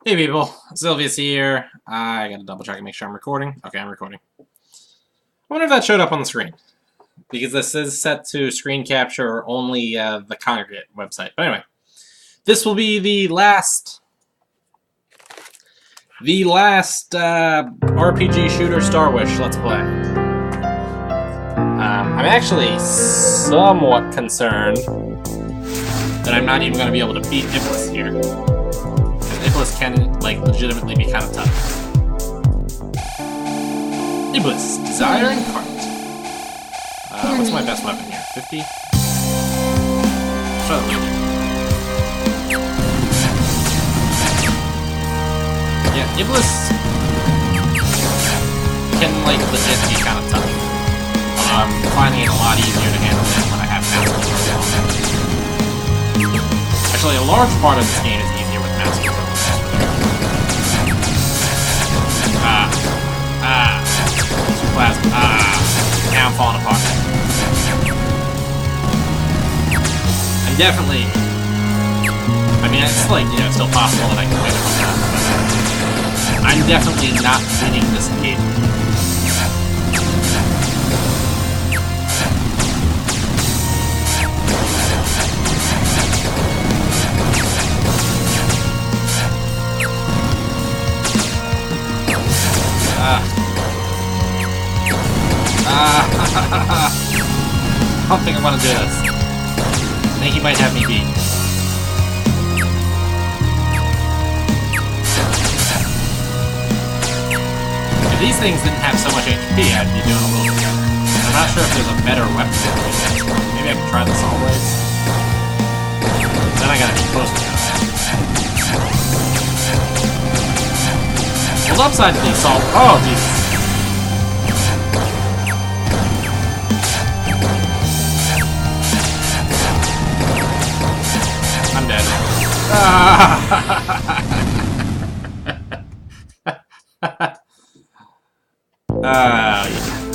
Hey people, Sylvia's here. I gotta double check and make sure I'm recording. Okay, I'm recording. I wonder if that showed up on the screen. Because this is set to screen capture only the Congregate website. But anyway, this will be the last RPG Shooter Starwish Let's Play. I'm actually somewhat concerned that I'm not even going to be able to beat Iblis here. Iblis can, like, legitimately be kind of tough. Iblis, Desire Incarnate. What's my best weapon here? 50? Try the wheel. Yeah, Iblis can, like, legit be kind of tough. I'm finding it a lot easier to handle than when I have mouse control. Actually, a large part of this game is easier with mouse control. Plasma. Now I'm falling apart. I'm definitely... I mean, it's like, you know, still possible that I can win it from that, but I'm definitely not winning this engagement. I don't think I want to do this. I think he might have me beat. If these things didn't have so much HP, I'd be doing a little bit better. I'm not sure if there's a better weapon for this. Maybe I can try the Assault Blades. Then I gotta be close to it. Well, the upside to the Assault... Oh, Jesus. I'm dead. Yeah.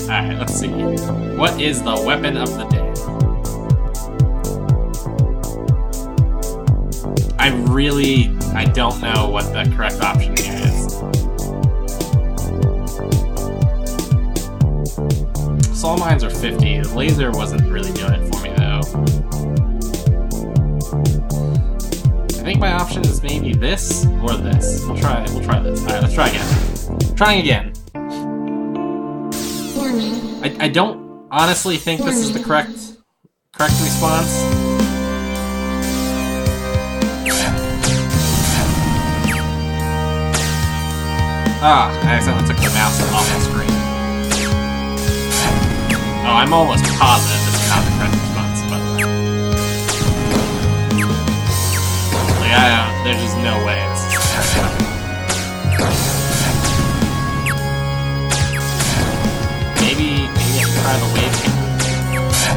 Alright, let's see. What is the weapon of the day? I don't know what the correct option here is. Soul mines are 50. The laser wasn't really doing it for me, though. I think my option is maybe this or this. We'll try this. Alright, let's try again. Trying again. I don't honestly think this is the correct response. I accidentally took the mouse off the screen. Oh, I'm almost positive this is not the correct response, but... like, there's just no way this is the correct weapon. Maybe I should try the wave cannon.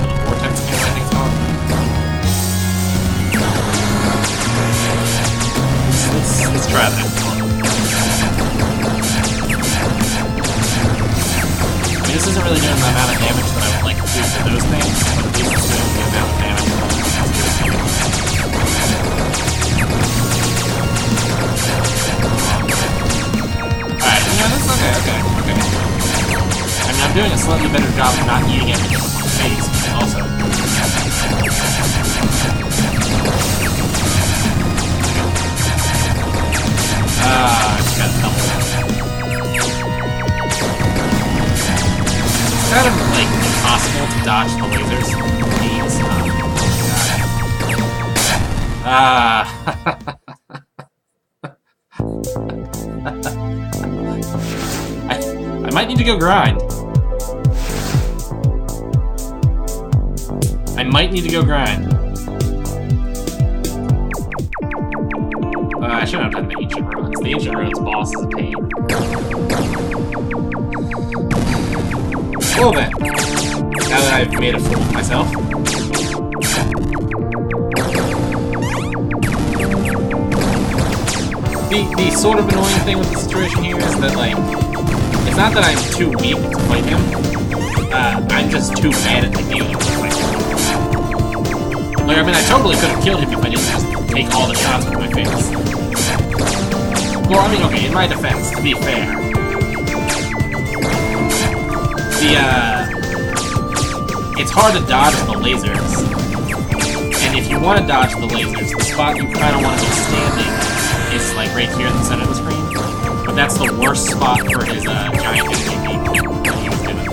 The vortex cannon, I think it's called. Let's try that. I mean, this isn't really doing the amount of damage that I would like to do for those things, but at least it's doing the amount of damage. Alright, no, this is okay. I mean, I'm doing a slightly better job of not eating everything with my face, also. I just gotta double that. It's kind of, like, impossible to dodge the lasers. Please. I might need to go grind. I shouldn't have done the Ancient Ruins. The Ancient Ruins boss is a pain. Well then, now that I've made a fool of myself. The sort of annoying thing with the situation here is that, like, it's not that I'm too weak to fight him. I'm just too bad at the game to fight him. Like, I mean, I totally could have killed him if I didn't just take all the shots with my face. Well, I mean, okay, in my defense, to be fair, it's hard to dodge the lasers, and if you want to dodge the lasers, the spot you kind of want to be standing is like right here in the center of the screen, but that's the worst spot for his giant enemy that he was given.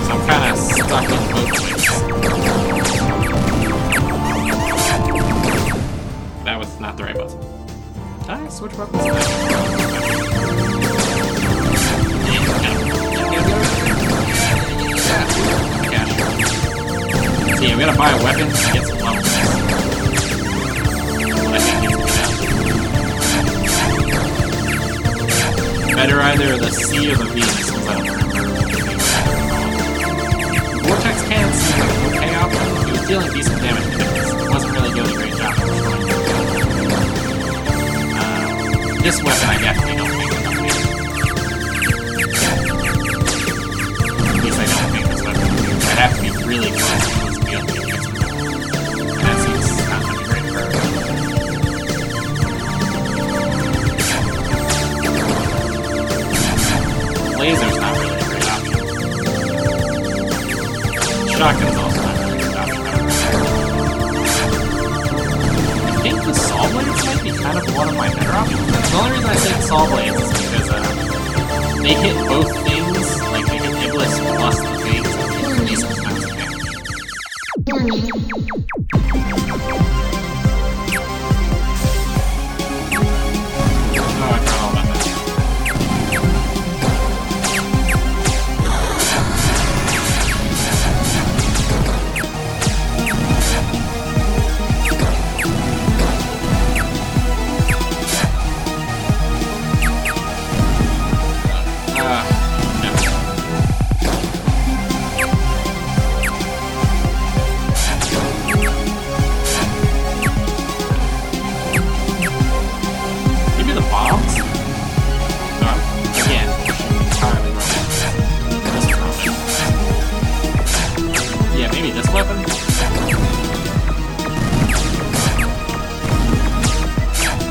So I'm kind of stuck in both ways. That was not the right button. Did I switch weapons? So yeah, we gotta buy a weapon to get some levels. But I think it's good. Better either the C or the V, since I don't remember. Vortex cannon seemed like an okay option. It was dealing decent damage to it wasn't really doing a great job. This weapon I definitely don't think is enough. At least I don't think this weapon. I'd have to be really close to be able to get it. And that seems not much great for her. Laser's not really a great option. Shotgun's also not really a good option. I think the saw blades might be kind of one of my better options. The only reason I say the saw blades is because they hit both things, like they hit Iblis plus the things, and they hit decent amounts of damage. Oh, I forgot all about that.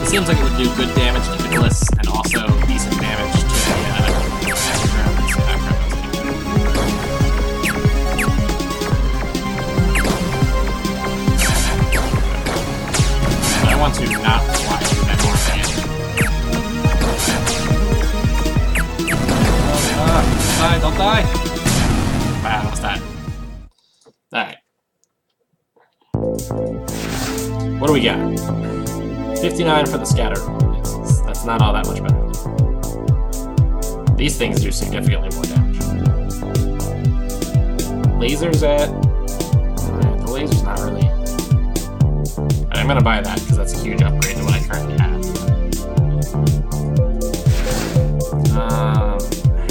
Seems like it would do good damage to Iblis and also decent damage to the drones. But I want to not fly through that more again. Don't die! Wow, I almost died. Alright. What do we got? 59 for the scatter. That's not all that much better. These things do significantly more damage. Lasers at... the laser's not really... I'm gonna buy that, because that's a huge upgrade to what I currently have.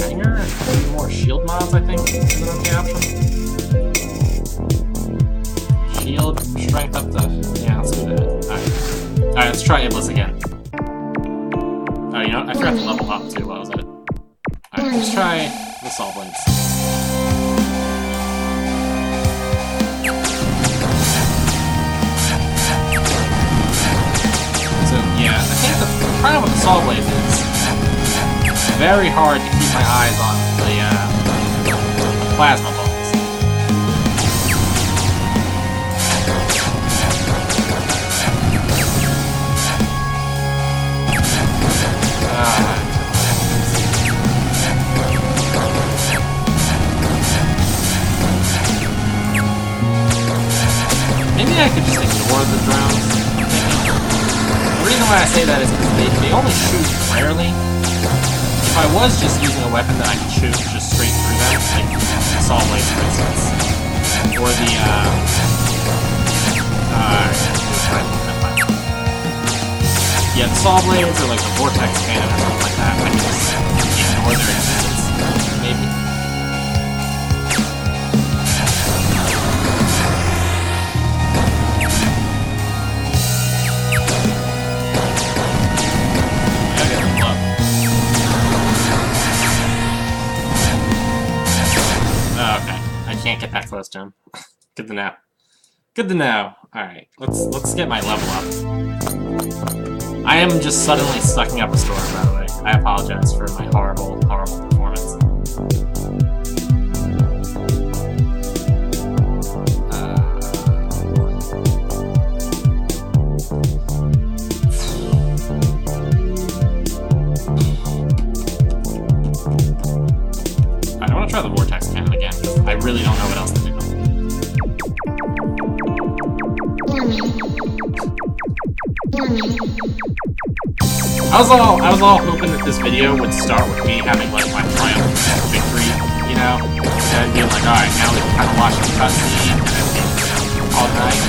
Hanger and maybe more shield mods, I think, is an okay option. Shield, strength up to... yeah, let's do that. Alright. Alright, let's try Iblis again. Oh, you know what? I forgot to level up too while I was at it. Alright, let's try the Saw Blades. So, yeah, I think the problem with the Saw Blades is it's very hard to keep my eyes on the plasma balls. Maybe I could just ignore the drones. The reason why I say that is because they only shoot rarely. If I was just using a weapon that I could shoot just straight through them, like the Saw Blades, for instance, or the yeah, the Saw Blades or like the Vortex Cannon or something like that, I can just ignore their existence. Maybe. Can't get that close to him. Good to know. Good to know. Alright, let's get my level up. I am just suddenly sucking up a storm, by the way. I apologize for my horrible, horrible performance. I want to try the vortex cannon again. I really don't know what else to do. I was all hoping that this video would start with me having like my triumphant victory, you know, and being like, all right, now we can kind of watch the cutscene and then be all night.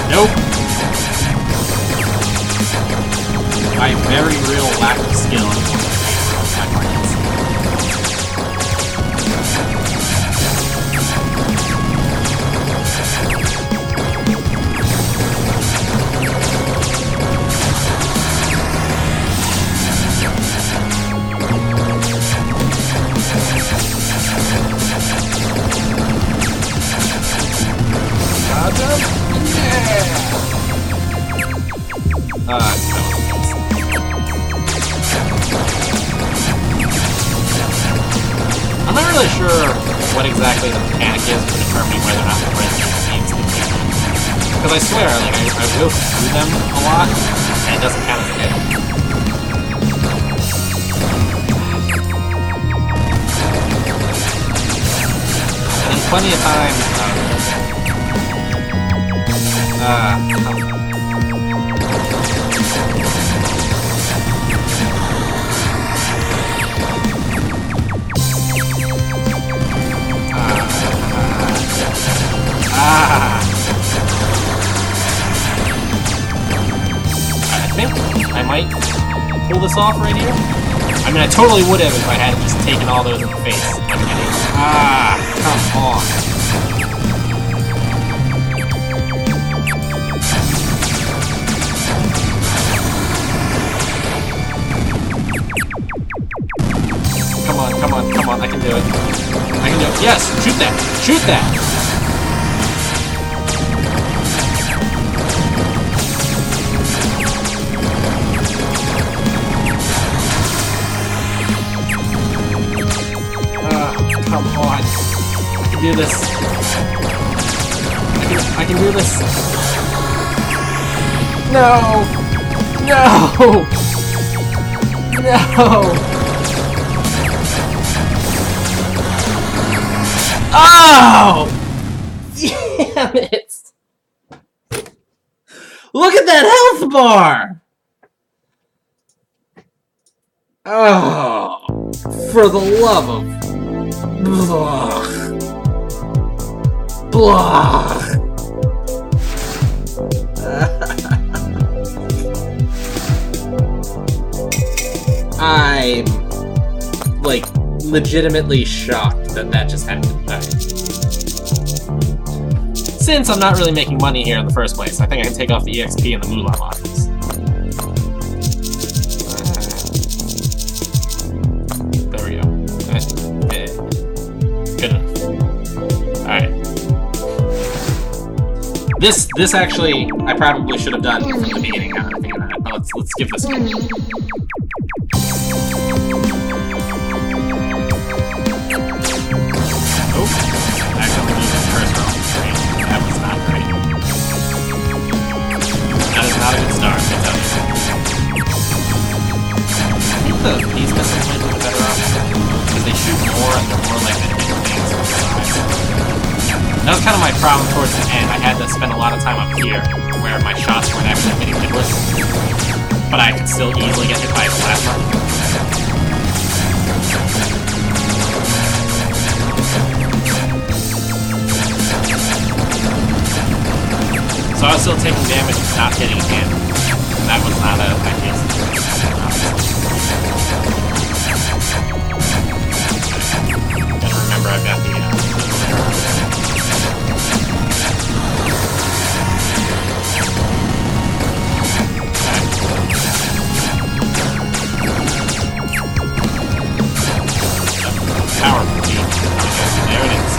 Nope. My very real lack of skill in my parties. I'm not really sure what exactly the mechanic is for determining whether or not the president needs to be. Because I swear, like, I go through them a lot, and it doesn't count as a hit. And then plenty of times, I think I might pull this off right here. I mean, I totally would have if I had just taken all those in the face. I'm kidding. Come on. Come on, I can do it. I can do it. Yes! Shoot that! Shoot that! Come on. I can do this. I can do this. No! No! No! Oh! Damn it! Look at that health bar! Oh! For the love of... Blah. Blah. I'm... like... legitimately shocked that that just happened. Since I'm not really making money here in the first place, I think I can take off the EXP and the Moolah modules. There we go. Good enough. Alright. This actually, I probably should have done from the beginning now that I'm thinking about it. But let's give this a go. Not a good start, I tell you. I think the these missiles might be the better option, because they shoot more and they're more likely to hit things on the side. That was kind of my problem towards the end. I had to spend a lot of time up here, where my shots weren't actually hitting hitless, but I could still easily get hit by a plasma. So I was still taking damage and not hitting him. And that was not an ideal situation. Gotta remember I've got the powerful team. There it is.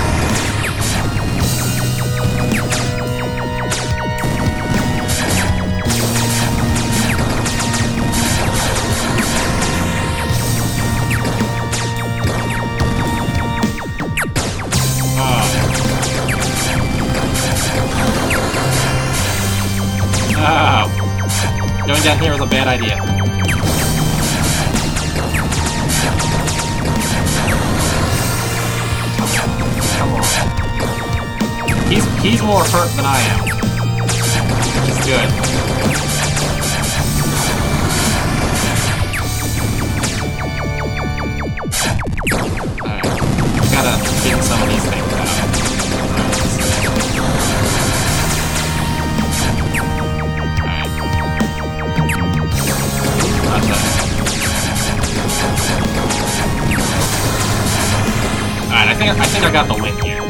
Oh. Going down here was a bad idea. Come on. He's more hurt than I am. Which is good. Alright. Gotta get some of these things out. Alright, I think I got the win here.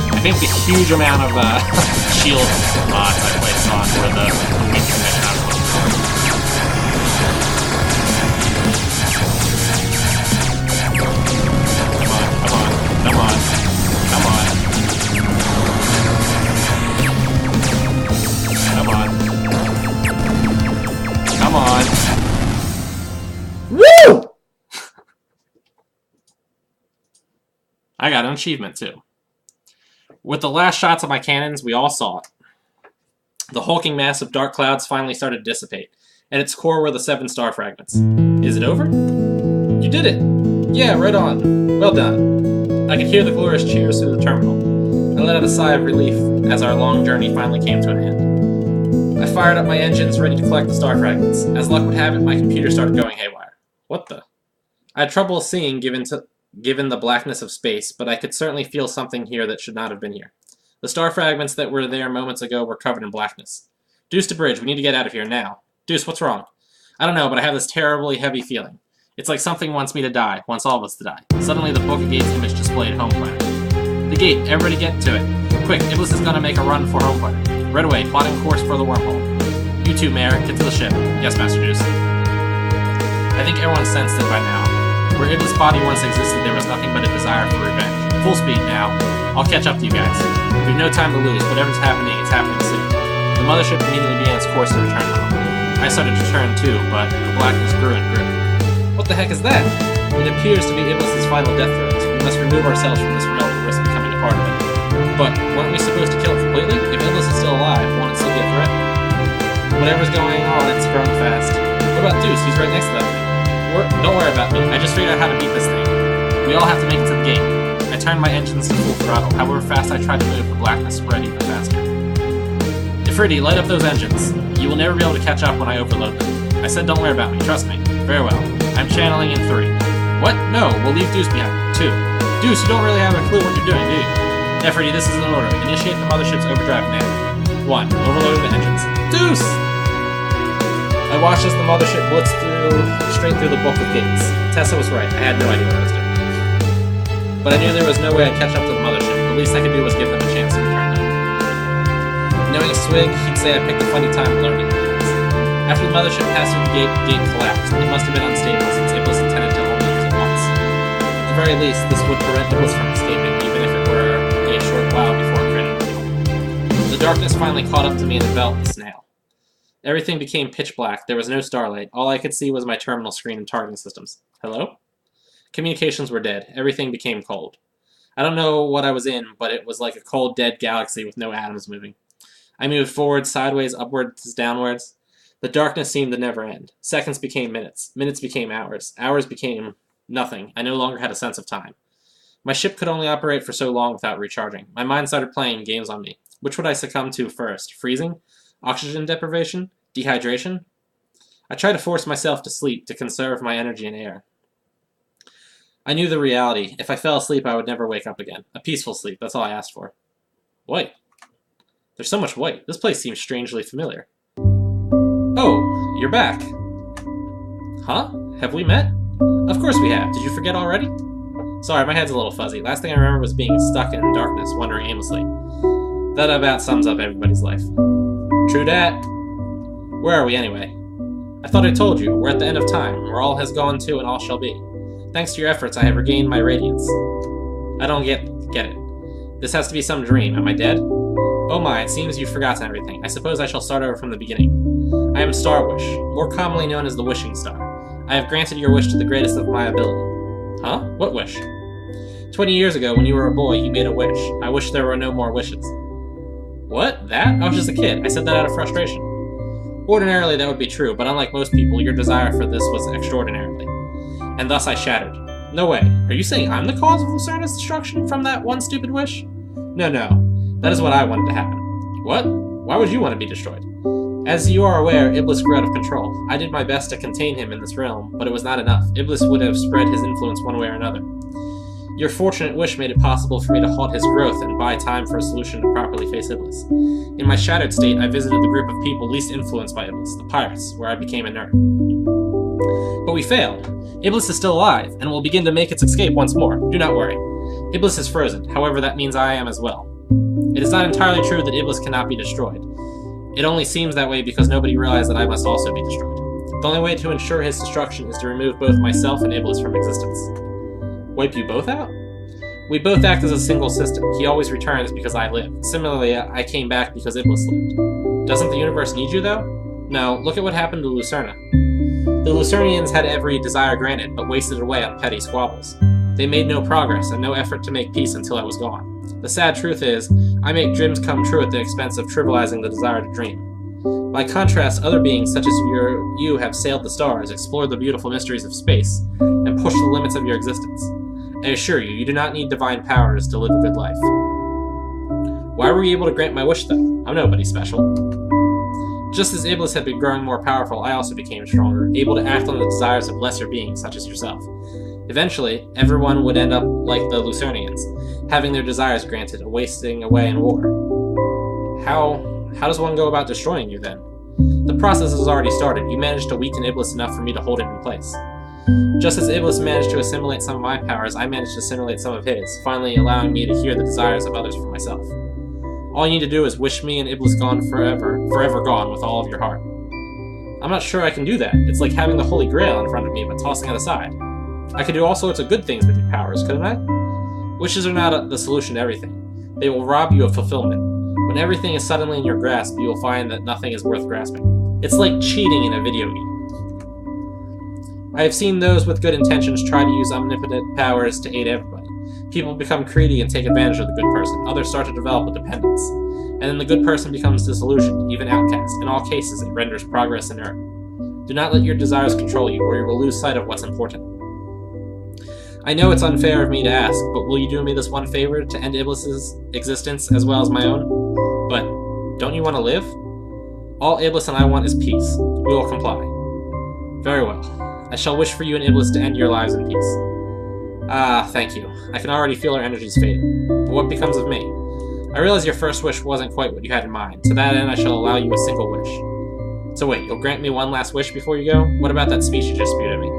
I think the huge amount of shield mods I placed on were the win condition I was looking for. Come on, come on, come on, come on. Come on. Come on. Woo! I got an achievement, too. With the last shots of my cannons, we all saw it. The hulking mass of dark clouds finally started to dissipate. At its core were the 7 star fragments. Is it over? You did it! Yeah, right on. Well done. I could hear the glorious cheers through the terminal. I let out a sigh of relief as our long journey finally came to an end. I fired up my engines, ready to collect the star fragments. As luck would have it, my computer started going haywire. What the? I had trouble seeing given the blackness of space, but I could certainly feel something here that should not have been here. The star fragments that were there moments ago were covered in blackness. Deuce to Bridge, we need to get out of here now. Deuce, what's wrong? I don't know, but I have this terribly heavy feeling. It's like something wants me to die, wants all of us to die. Suddenly the Book of Gates image displayed home planet. The gate, everybody get to it. Quick, Iblis is gonna make a run for home planet. Right away, plotting course for the wormhole. You two, Mayor, get to the ship. Yes, Master Deuce. I think everyone sensed it by now. Where Iblis' body once existed, there was nothing but a desire for revenge. Full speed now. I'll catch up to you guys. We've no time to lose. Whatever's happening, it's happening soon. The mothership immediately began its course to return home. I started to turn too, but the blackness grew and grew. What the heck is that? It appears to be Iblis' final death throes. We must remove ourselves from this realm and risk becoming a part of it. But weren't we supposed to kill it completely? If Iblis is still alive, won't it still be a threat? Whatever's going on, it's growing fast. What about Deuce? He's right next to that thing. Don't worry about me. I just figured out how to beat this thing. We all have to make it to the gate. I turned my engines to full throttle. However fast I tried to move, the blackness spread even faster. Ifriti, light up those engines. You will never be able to catch up when I overload them. I said don't worry about me. Trust me. Very well. I'm channeling in 3. What? No, we'll leave Deuce behind. 2. Deuce, you don't really have a clue what you're doing, do you? Ifriti, this is an order. Initiate the mothership's overdrive now. 1. Overloading the engines. Deuce! I watched as the mothership blitzed straight through the Book of Gates. Tessa was right. I had no idea what I was doing. But I knew there was no way I'd catch up to the mothership. The least I could do was give them a chance to return home. Knowing Swig, he'd say I picked a funny time to learn new things. After the mothership passed through the gate collapsed. It must have been unstable since Iblis intended to only use it once. At the very least, this would prevent Iblis from escaping, even if it were a short while before it credit. The darkness finally caught up to me and enveloped the snail. Everything became pitch black. There was no starlight. All I could see was my terminal screen and targeting systems. Hello? Communications were dead. Everything became cold. I don't know what I was in, but it was like a cold, dead galaxy with no atoms moving. I moved forward, sideways, upwards, downwards. The darkness seemed to never end. Seconds became minutes. Minutes became hours. Hours became nothing. I no longer had a sense of time. My ship could only operate for so long without recharging. My mind started playing games on me. Which would I succumb to first? Freezing? Oxygen deprivation? Dehydration? I tried to force myself to sleep to conserve my energy and air. I knew the reality. If I fell asleep, I would never wake up again. A peaceful sleep, that's all I asked for. White. There's so much white. This place seems strangely familiar. Oh, you're back. Huh? Have we met? Of course we have. Did you forget already? Sorry, my head's a little fuzzy. Last thing I remember was being stuck in darkness, wandering aimlessly. That about sums up everybody's life. True dat. Where are we anyway? I thought I told you. We're at the end of time, where all has gone to and all shall be. Thanks to your efforts, I have regained my radiance. I don't get it. This has to be some dream. Am I dead? Oh my, it seems you've forgotten everything. I suppose I shall start over from the beginning. I am Starwish, more commonly known as the Wishing Star. I have granted your wish to the greatest of my ability. Huh? What wish? 20 years ago, when you were a boy, you made a wish. I wish there were no more wishes. What? That? I was just a kid. I said that out of frustration. Ordinarily, that would be true, but unlike most people, your desire for this was extraordinarily. And thus I shattered. No way. Are you saying I'm the cause of Lucerna's destruction from that one stupid wish? No, no. That is what I wanted to happen. What? Why would you want to be destroyed? As you are aware, Iblis grew out of control. I did my best to contain him in this realm, but it was not enough. Iblis would have spread his influence one way or another. Your fortunate wish made it possible for me to halt his growth and buy time for a solution to properly face Iblis. In my shattered state, I visited the group of people least influenced by Iblis, the pirates, where I became inert. But we failed. Iblis is still alive, and will begin to make its escape once more. Do not worry. Iblis is frozen, however that means I am as well. It is not entirely true that Iblis cannot be destroyed. It only seems that way because nobody realized that I must also be destroyed. The only way to ensure his destruction is to remove both myself and Iblis from existence. Wipe you both out? We both act as a single system. He always returns because I live. Similarly, I came back because Iblis lived. Doesn't the universe need you, though? No, look at what happened to Lucerna. The Lucernians had every desire granted, but wasted away on petty squabbles. They made no progress, and no effort to make peace until I was gone. The sad truth is, I make dreams come true at the expense of trivializing the desire to dream. By contrast, other beings such as you have sailed the stars, explored the beautiful mysteries of space, and pushed the limits of your existence. I assure you, you do not need divine powers to live a good life. Why were you able to grant my wish, though? I'm nobody special. Just as Iblis had been growing more powerful, I also became stronger, able to act on the desires of lesser beings such as yourself. Eventually, everyone would end up like the Lucernians, having their desires granted and wasting away in war. How does one go about destroying you, then? The process has already started. You managed to weaken Iblis enough for me to hold him in place. Just as Iblis managed to assimilate some of my powers, I managed to assimilate some of his, finally allowing me to hear the desires of others for myself. All you need to do is wish me and Iblis gone forever gone with all of your heart. I'm not sure I can do that. It's like having the Holy Grail in front of me, but tossing it aside. I could do all sorts of good things with your powers, couldn't I? Wishes are not the solution to everything. They will rob you of fulfillment. When everything is suddenly in your grasp, you will find that nothing is worth grasping. It's like cheating in a video game. I have seen those with good intentions try to use omnipotent powers to aid everybody. People become greedy and take advantage of the good person. Others start to develop a dependence. And then the good person becomes disillusioned, even outcast. In all cases, it renders progress inert. Do not let your desires control you, or you will lose sight of what's important. I know it's unfair of me to ask, but will you do me this one favor to end Iblis's existence as well as my own? But don't you want to live? All Iblis and I want is peace. We will comply. Very well. I shall wish for you and Iblis to end your lives in peace. Ah, thank you. I can already feel our energies fading. But what becomes of me? I realize your first wish wasn't quite what you had in mind. To that end, I shall allow you a single wish. So wait, you'll grant me one last wish before you go? What about that speech you just spewed at me?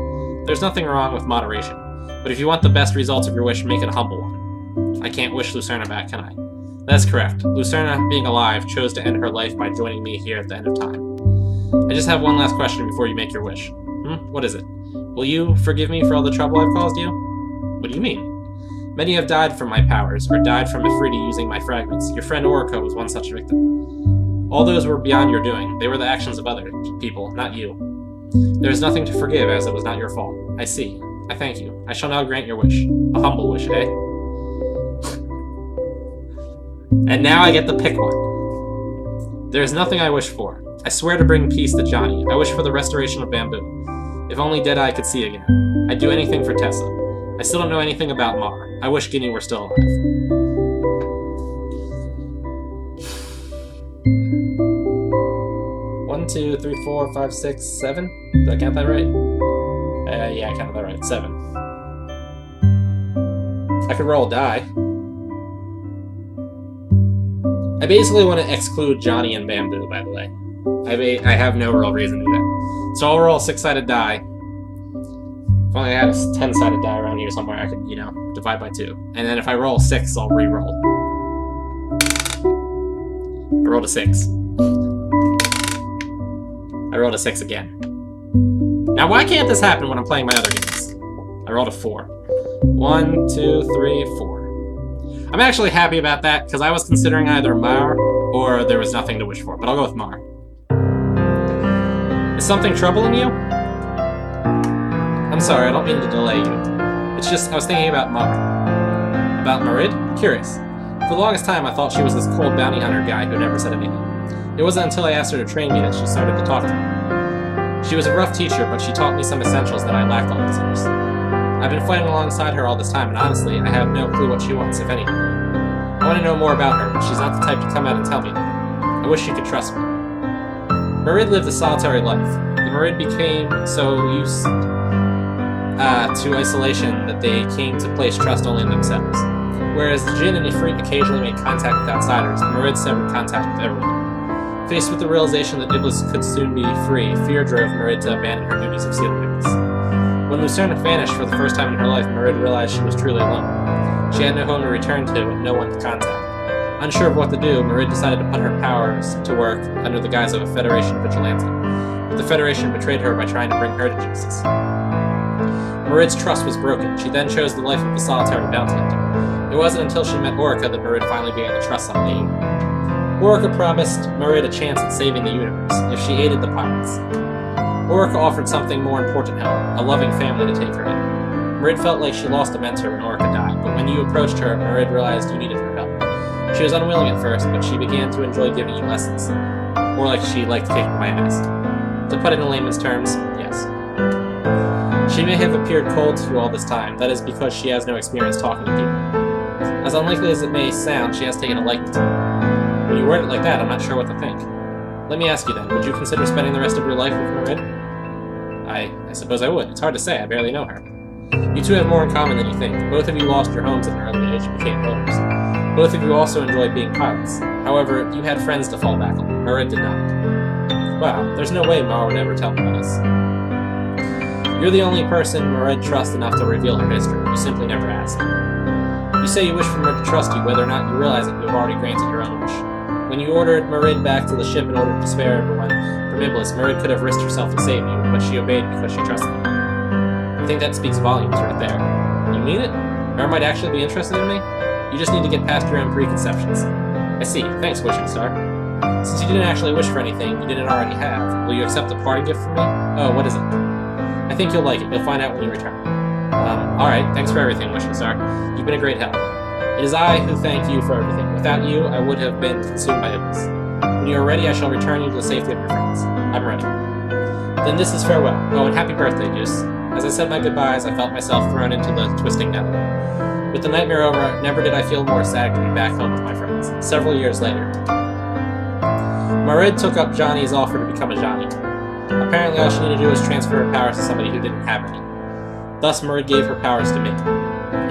There's nothing wrong with moderation. But if you want the best results of your wish, make it a humble one. I can't wish Lucerna back, can I? That's correct. Lucerna, being alive, chose to end her life by joining me here at the end of time. I just have one last question before you make your wish. What is it? Will you forgive me for all the trouble I've caused you? What do you mean? Many have died from my powers, or died from Ifriti using my fragments. Your friend Orico was one such victim. All those were beyond your doing. They were the actions of other people, not you. There is nothing to forgive, as it was not your fault. I see. I thank you. I shall now grant your wish. A humble wish, eh? And now I get to pick one. There is nothing I wish for. I swear to bring peace to Johnny. I wish for the restoration of Bamboo. If only Deadeye could see again. I'd do anything for Tessa. I still don't know anything about Mar. I wish Ginny were still alive. One, two, three, 4, 5, 6, 7? Did I count that right? Yeah, I counted that right. 7. I could roll a die. I basically want to exclude Johnny and Bamboo, by the way. I have no real reason to do that. So I'll roll a 6-sided die. If only I had a 10-sided die around here somewhere, I could, divide by 2. And then if I roll a 6, I'll re-roll. I rolled a 6. I rolled a 6 again. Now, why can't this happen when I'm playing my other games? I rolled a 4. 1, 2, 3, 4. I'm actually happy about that, because I was considering either Mar or there was nothing to wish for, but I'll go with Mar. Is something troubling you? I'm sorry, I don't mean to delay you. It's just, I was thinking about Mar. About Marid? Curious. For the longest time, I thought she was this cold bounty hunter guy who never said anything. It wasn't until I asked her to train me that she started to talk to me. She was a rough teacher, but she taught me some essentials that I lacked all these years. I've been fighting alongside her all this time, and honestly, I have no clue what she wants, if anything. I want to know more about her, but she's not the type to come out and tell me anything. I wish she could trust me. Marid lived a solitary life. The Marid became so used to isolation that they came to place trust only in themselves. Whereas the Jinn and Ifrit occasionally made contact with outsiders, the Marid severed contact with everyone. Faced with the realization that Iblis could soon be free, fear drove Marid to abandon her duties of sealing Iblis. When Lucerna vanished for the first time in her life, Marid realized she was truly alone. She had no home to return to and no one to contact. Unsure of what to do, Marid decided to put her powers to work under the guise of a Federation vigilante. But the Federation betrayed her by trying to bring her to justice. Marid's trust was broken. She then chose the life of a solitary bounty hunter. It wasn't until she met Orica that Marid finally began to trust somebody. Orica promised Marid a chance at saving the universe if she aided the pirates. Orica offered something more important help, a loving family to take her in. Marid felt like she lost a mentor when Orica died, but when you approached her, Marid realized you needed her help. She was unwilling at first, but she began to enjoy giving you lessons. More like she liked kicking my ass. To put it in layman's terms, yes. She may have appeared cold to you all this time, that is because she has no experience talking to people. As unlikely as it may sound, she has taken a liking to you. When you word it like that, I'm not sure what to think. Let me ask you then, would you consider spending the rest of your life with Marid? I suppose I would. It's hard to say, I barely know her. You two have more in common than you think. Both of you lost your homes at an early age and became voters. Both of you also enjoyed being pilots. However, you had friends to fall back on. Marid did not. Wow, there's no way Mar would ever tell me this. You're the only person Marid trusts enough to reveal her history. You simply never asked. You say you wish for Marid to trust you, whether or not you realize that you have already granted your own wish. When you ordered Marid back to the ship in order to spare everyone from Iblis, Marid could have risked herself to save you, but she obeyed because she trusted you. I think that speaks volumes right there. You mean it? Mar might actually be interested in me? You just need to get past your own preconceptions. I see. Thanks, Wishing Star. Since you didn't actually wish for anything you didn't already have, will you accept a parting gift from me? Oh, what is it? I think you'll like it. You'll find out when you return. Alright. Thanks for everything, Wishing Star. You've been a great help. It is I who thank you for everything. Without you, I would have been consumed by Iblis. When you are ready, I shall return you to the safety of your friends. I'm ready. Then this is farewell. Oh, and happy birthday, Deuce. As I said my goodbyes, I felt myself thrown into the twisting nether. With the nightmare over, never did I feel more sad to be back home with my friends. Several years later. Marid took up Johnny's offer to become a Johnny. Apparently all she needed to do was transfer her powers to somebody who didn't have any. Thus Marid gave her powers to me.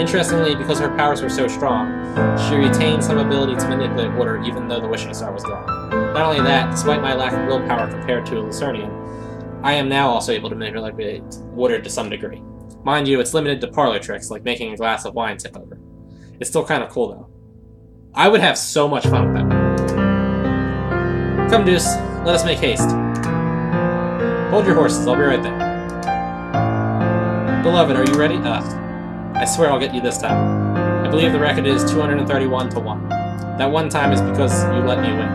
Interestingly, because her powers were so strong, she retained some ability to manipulate water even though the Wishing Star was gone. Not only that, despite my lack of willpower compared to a Lucernian, I am now also able to manipulate water to some degree. Mind you, it's limited to parlor tricks, like making a glass of wine tip over. It's still kind of cool, though. I would have so much fun with that. Come, Deuce. Let us make haste. Hold your horses. I'll be right there. Beloved, are you ready? I swear I'll get you this time. I believe the record is 231 to 1. That one time is because you let me win.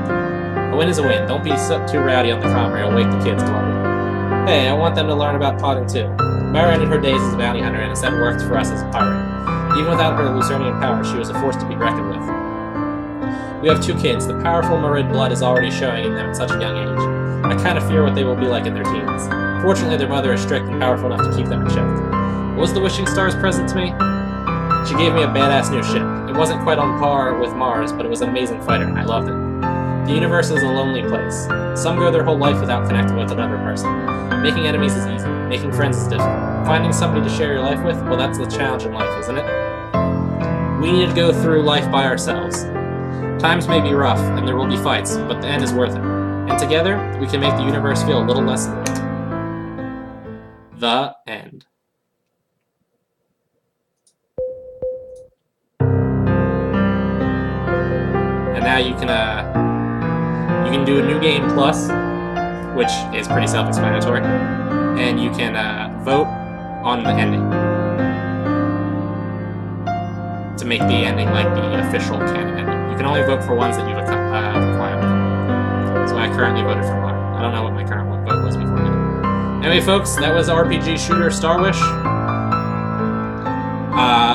A win is a win. Don't be too rowdy on the comm or you'll wake the kids, beloved. Hey, I want them to learn about potting too. Mara ended her days as a bounty hunter and instead worked for us as a pirate. Even without her Lucernian power, she was a force to be reckoned with. We have 2 kids. The powerful Marid blood is already showing in them at such a young age. I kind of fear what they will be like in their teens. Fortunately, their mother is strict and powerful enough to keep them in check. What was the Wishing Star's present to me? She gave me a badass new ship. It wasn't quite on par with Mars, but it was an amazing fighter and I loved it. The universe is a lonely place. Some go their whole life without connecting with another person. Making enemies is easy. Making friends is difficult. Finding somebody to share your life with, well, that's the challenge in life, isn't it? We need to go through life by ourselves. Times may be rough, and there will be fights, but the end is worth it. And together, we can make the universe feel a little less lonely. The end. And now you can do a new game plus, which is pretty self-explanatory, and you can vote on the ending to make the ending like the official canon ending. You can only vote for ones that you've acquired. So I currently voted for one. I don't know what my current vote was beforehand. Anyway, folks, that was RPG Shooter Starwish.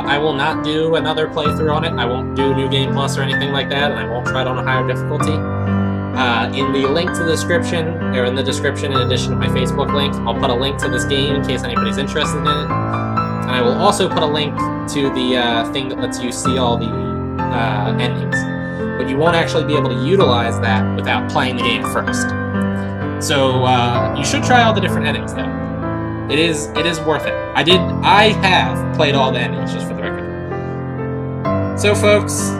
I will not do another playthrough on it. I won't do New Game Plus or anything like that, and I won't try it on a higher difficulty. In the link to the description, or in the description in addition to my Facebook link, I'll put a link to this game in case anybody's interested in it. And I will also put a link to the thing that lets you see all the endings. But you won't actually be able to utilize that without playing the game first. So you should try all the different endings, though. It is worth it. I have played all the endings, just for the record. So, folks,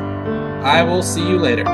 I will see you later.